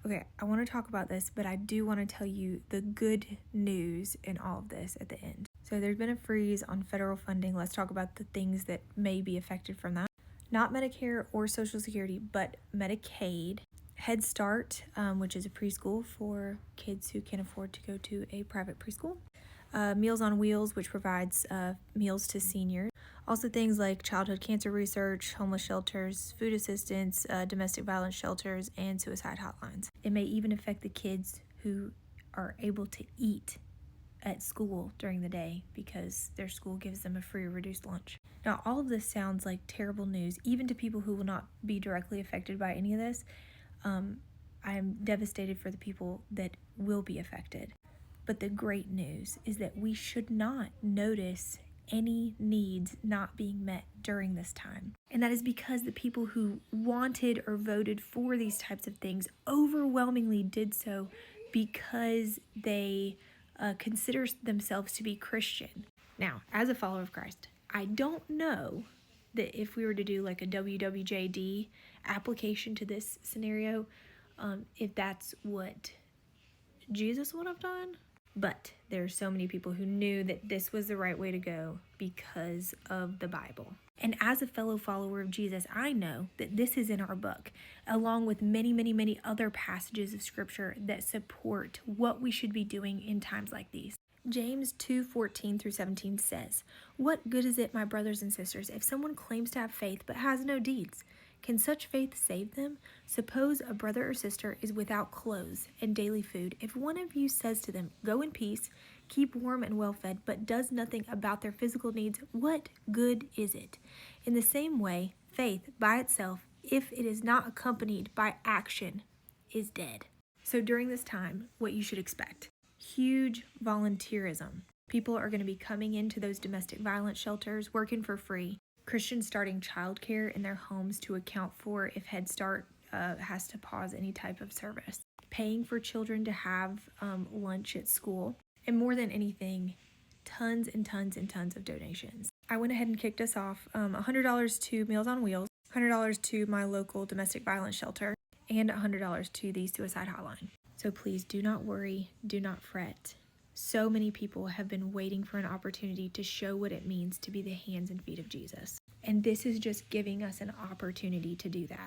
Okay, I want to talk about this, but I do want to tell you the good news in all of this at the end. So there's been a freeze on federal funding. Let's talk about the things that may be affected from that. Not Medicare or Social Security, but Medicaid, Head Start, which is a preschool for kids who can afford to go to a private preschool. Meals on Wheels, which provides meals to seniors. Also things like childhood cancer research, homeless shelters, food assistance, domestic violence shelters, and suicide hotlines. It may even affect the kids who are able to eat at school during the day because their school gives them a free or reduced lunch. Now, all of this sounds like terrible news, even to people who will not be directly affected by any of this. I am devastated for the people that will be affected. But the great news is that we should not notice any needs not being met during this time. And that is because the people who wanted or voted for these types of things overwhelmingly did so because they consider themselves to be Christian. Now, as a follower of Christ, I don't know that if we were to do like a WWJD application to this scenario, if that's what Jesus would have done. But there are so many people who knew that this was the right way to go because of the Bible. And as a fellow follower of Jesus, I know that this is in our book, along with many, many, many other passages of Scripture that support what we should be doing in times like these. James 2:14 through 17 says, "What good is it, my brothers and sisters, if someone claims to have faith but has no deeds? Can such faith save them? Suppose a brother or sister is without clothes and daily food. If one of you says to them, 'Go in peace, keep warm and well fed,' but does nothing about their physical needs, what good is it? In the same way, faith by itself, if it is not accompanied by action, is dead." So during this time, what you should expect: huge volunteerism. People are going to be coming into those domestic violence shelters, working for free. Christians starting childcare in their homes to account for if Head Start has to pause any type of service. Paying for children to have lunch at school. And more than anything, tons and tons and tons of donations. I went ahead and kicked us off $100 to Meals on Wheels, $100 to my local domestic violence shelter, and $100 to the suicide hotline. So please do not worry, do not fret. So many people have been waiting for an opportunity to show what it means to be the hands and feet of Jesus. And this is just giving us an opportunity to do that.